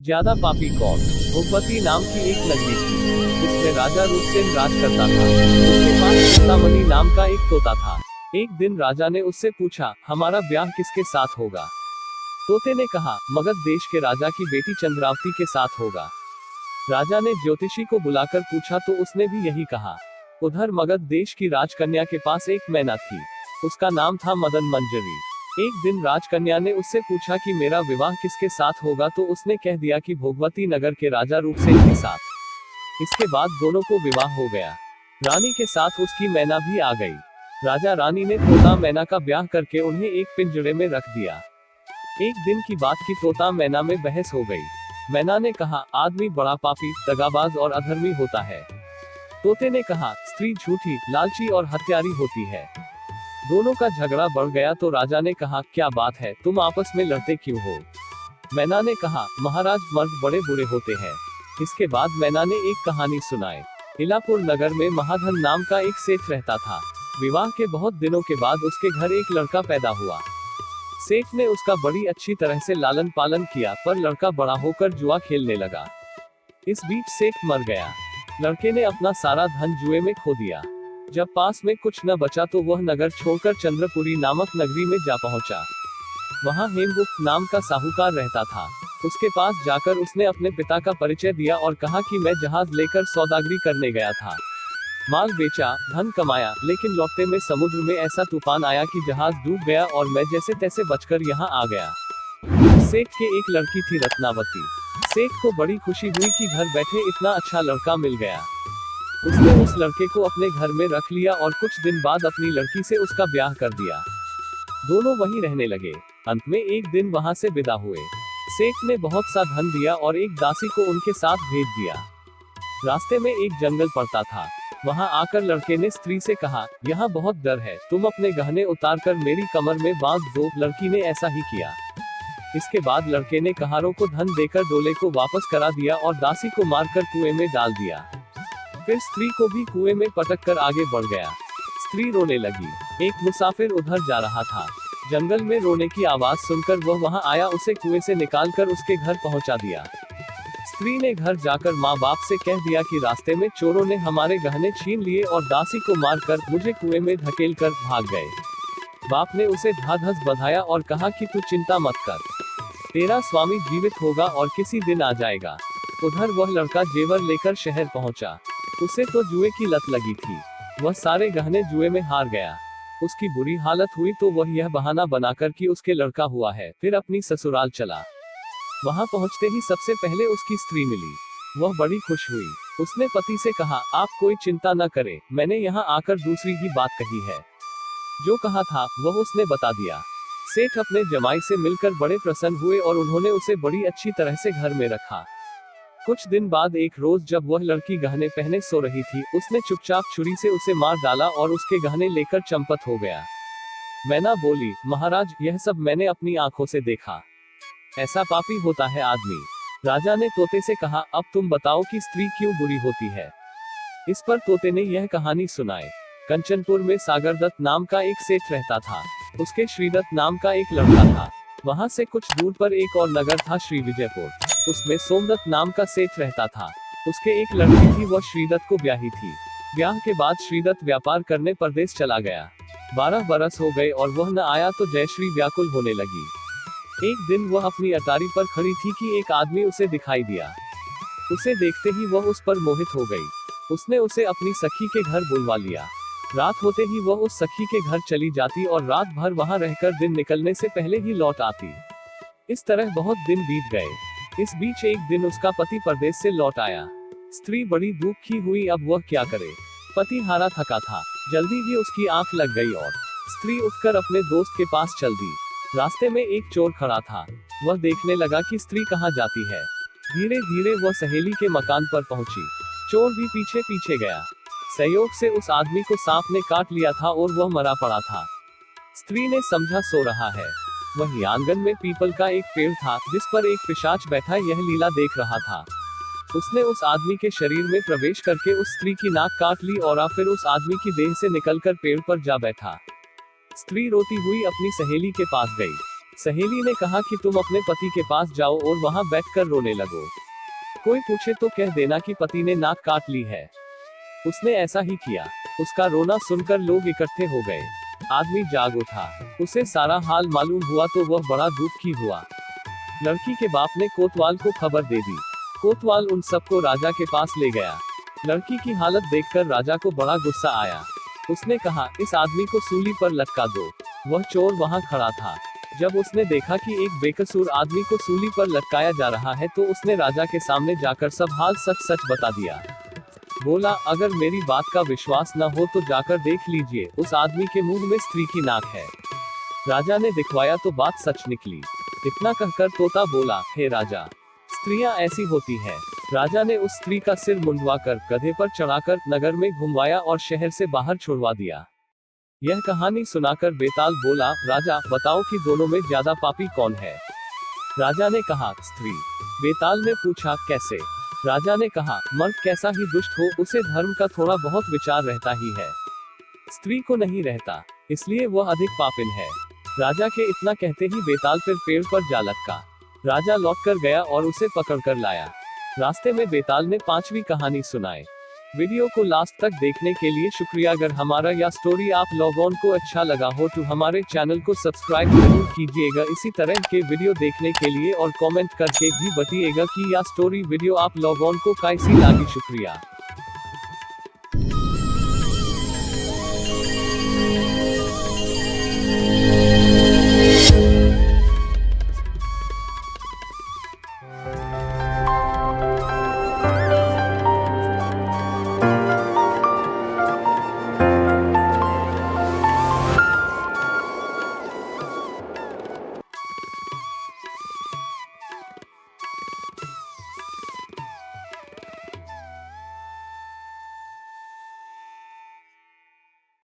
ज्यादा पापी कौन। भोगवती नाम की एक नगरी थी जिसमें राजा रूपसेन राज करता था। उसके पास चिंतामणि नाम का एक तोता था। एक दिन राजा ने उससे पूछा, हमारा ब्याह किसके साथ होगा। तोते ने कहा, मगध देश के राजा की बेटी चंद्रावती के साथ होगा। राजा ने ज्योतिषी को बुलाकर पूछा तो उसने भी यही कहा। उधर मगध देश की राजकन्या के पास एक मैना थी। उसका नाम था मदन मंजरी। एक दिन राजकन्या ने उससे पूछा कि मेरा विवाह किसके साथ होगा तो उसने कह दिया कि भोगवती नगर के राजा रूपसेन के साथ। इसके बाद दोनों को विवाह हो गया। रानी के साथ उसकी मैना भी आ गई। राजा रानी ने तोता मैना का ब्याह करके उन्हें एक पिंजरे में रख दिया। एक दिन की बात की तोता मैना में बहस हो गई। मैना ने कहा, आदमी बड़ा पापी, दगाबाज और अधर्मी होता है। तोते ने कहा, स्त्री झूठी, लालची और हत्यारी होती है। दोनों का झगड़ा बढ़ गया तो राजा ने कहा, क्या बात है, तुम आपस में लड़ते क्यों हो। मैना ने कहा, महाराज, मर्द बड़े बुरे होते हैं। इसके बाद मैना ने एक कहानी सुनाई। इलापुर नगर में महाधन नाम का एक सेठ रहता था। विवाह के बहुत दिनों के बाद उसके घर एक लड़का पैदा हुआ। सेठ ने उसका बड़ी अच्छी तरह से लालन पालन किया, पर लड़का बड़ा होकर जुआ खेलने लगा। इस बीच सेठ मर गया। लड़के ने अपना सारा धन जुए में खो दिया। जब पास में कुछ न बचा तो वह नगर छोड़कर चंद्रपुरी नामक नगरी में जा पहुंचा। वहां हेमगुप्त नाम का साहूकार रहता था। उसके पास जाकर उसने अपने पिता का परिचय दिया और कहा कि मैं जहाज लेकर सौदागरी करने गया था। माल बेचा, धन कमाया, लेकिन लौटते में समुद्र में ऐसा तूफान आया कि जहाज डूब गया और मैं जैसे तैसे बचकर यहाँ आ गया। सेठ के एक लड़की थी रत्नावती। सेठ को बड़ी खुशी हुई कि घर बैठे इतना अच्छा लड़का मिल गया। उसने उस लड़के को अपने घर में रख लिया और कुछ दिन बाद अपनी लड़की से उसका ब्याह कर दिया। दोनों वहीं रहने लगे। अंत में एक दिन वहां से विदा हुए। सेठ ने बहुत सा धन दिया और एक दासी को उनके साथ भेज दिया। रास्ते में एक जंगल पड़ता था। वहां आकर लड़के ने स्त्री से कहा, यहाँ बहुत डर है, तुम अपने गहने उतारकर मेरी कमर में बांध दो। लड़की ने ऐसा ही किया। इसके बाद लड़के ने कहारों को धन देकर डोले को वापस करा दिया और दासी को मारकर कुएं में डाल दिया। फिर स्त्री को भी कुएं में पटक कर आगे बढ़ गया। स्त्री रोने लगी। एक मुसाफिर उधर जा रहा था। जंगल में रोने की आवाज सुनकर वह वहां आया, उसे कुएं से निकालकर उसके घर पहुंचा दिया। स्त्री ने घर जाकर माँ बाप से कह दिया कि रास्ते में चोरों ने हमारे गहने छीन लिए और दासी को मारकर मुझे कुएं में धकेल कर भाग गए। बाप ने उसे ढाढ़स बंधाया और कहा कि तू चिंता मत कर, तेरा स्वामी जीवित होगा और किसी दिन आ जाएगा। उधर वह लड़का जेवर लेकर शहर पहुंचा। उसे तो जुए की लत लगी थी। वह सारे गहने जुए में हार गया। उसकी बुरी हालत हुई तो वह यह बहाना बनाकर कि उसके लड़का हुआ है, फिर अपनी ससुराल चला। वहां पहुंचते ही सबसे पहले उसकी स्त्री मिली। वह बड़ी खुश हुई। उसने पति से कहा, आप कोई चिंता न करें, मैंने यहाँ आकर दूसरी ही बात कही है। जो कहा था वह उसने बता दिया। सेठ अपने जमाई से मिलकर बड़े प्रसन्न हुए और उन्होंने उसे बड़ी अच्छी तरह से घर में रखा। कुछ दिन बाद एक रोज जब वह लड़की गहने पहने सो रही थी, उसने चुपचाप छुरी से उसे मार डाला और उसके गहने लेकर चंपत हो गया। मैना बोली, महाराज, यह सब मैंने अपनी आंखों से देखा। ऐसा पापी होता है आदमी। राजा ने तोते से कहा, अब तुम बताओ कि स्त्री क्यों बुरी होती है। इस पर तोते ने यह कहानी सुनाई। कंचनपुर में सागरदत्त नाम का एक सेठ रहता था। उसके श्रीदत्त नाम का एक लड़का था। वहां से कुछ दूर पर एक और नगर था, श्री विजयपुर। उसमें सोमदत्त नाम का सेठ रहता था। उसके एक लड़की थी, वह श्रीदत्त को ब्याही थी। ब्याह के बाद श्रीदत्त व्यापार करने परदेश चला गया। 12 बरस हो गए और वह न आया तो जयश्री व्याकुल होने लगी। एक दिन वह अपनी अटारी पर खड़ी थी कि एक आदमी उसे दिखाई दिया। उसे देखते ही वह उस पर मोहित हो गई। उसने उसे अपनी सखी के घर बुलवा लिया। रात होते ही वह उस सखी के घर चली जाती और रात भर वहां रहकर दिन निकलने से पहले ही लौट आती। इस तरह बहुत दिन बीत गए। इस बीच एक दिन उसका पति परदेश से लौट आया। स्त्री बड़ी दुखी हुई, अब वह क्या करे। पति हारा थका था। जल्दी ही उसकी आंख लग गई और स्त्री उठकर अपने दोस्त के पास चल दी। रास्ते में एक चोर खड़ा था। वह देखने लगा कि स्त्री कहाँ जाती है। धीरे धीरे वह सहेली के मकान पर पहुंची। चोर भी पीछे पीछे गया। संयोग से उस आदमी को सांप ने काट लिया था और वह मरा पड़ा था। स्त्री ने समझा सो रहा है। वहीं आंगन में पीपल का एक पेड़ था जिस पर एक पिशाच बैठा यह लीला देख रहा था। उसने उस आदमी के शरीर में प्रवेश करके उस स्त्री की नाक काट ली और फिर उस आदमी की देह से निकलकर पेड़ पर जा बैठा। स्त्री रोती हुई अपनी सहेली के पास गई। सहेली ने कहा कि तुम अपने पति के पास जाओ और वहां बैठकर रोने लगो। कोई पूछे तो कह देना कि पति ने नाक काट ली है। उसने ऐसा ही किया। उसका रोना सुनकर लोग इकट्ठे हो गए। आदमी जाग उठा। उसे सारा हाल मालूम हुआ तो वह बड़ा दुखी हुआ। लड़की के बाप ने कोतवाल को खबर दे दी। कोतवाल उन सबको राजा के पास ले गया। लड़की की हालत देखकर राजा को बड़ा गुस्सा आया। उसने कहा, इस आदमी को सूली पर लटका दो। वह चोर वहां खड़ा था। जब उसने देखा कि एक बेकसूर आदमी को सूली पर लटकाया जा रहा है तो उसने राजा के सामने जाकर सब हाल सच सच बता दिया। बोला, अगर मेरी बात का विश्वास न हो तो जाकर देख लीजिए, उस आदमी के मुंह में स्त्री की नाक है। राजा ने दिखवाया तो बात सच निकली। इतना कहकर तोता बोला, हे राजा, स्त्रियां ऐसी होती हैं। राजा ने उस स्त्री का सिर मुंडवाकर गधे पर चढ़ाकर नगर में घुमवाया और शहर से बाहर छुड़वा दिया। यह कहानी सुनाकर बेताल बोला, राजा बताओ कि दोनों में ज्यादा पापी कौन है। राजा ने कहा, स्त्री। बेताल ने पूछा, कैसे। राजा ने कहा, मर्द कैसा ही दुष्ट हो, उसे धर्म का थोड़ा बहुत विचार रहता ही है, स्त्री को नहीं रहता, इसलिए वह अधिक पापिन है। राजा के इतना कहते ही बेताल फिर पेड़ पर जा लटका। राजा लौटकर गया और उसे पकड़कर लाया। रास्ते में बेताल ने 5वीं कहानी सुनाई। वीडियो को लास्ट तक देखने के लिए शुक्रिया। अगर हमारा यह स्टोरी आप लोगों को अच्छा लगा हो तो हमारे चैनल को सब्सक्राइब जरूर कीजिएगा इसी तरह के वीडियो देखने के लिए, और कमेंट करके भी बताइएगा कि यह स्टोरी वीडियो आप लोगों को कैसी लगी। शुक्रिया।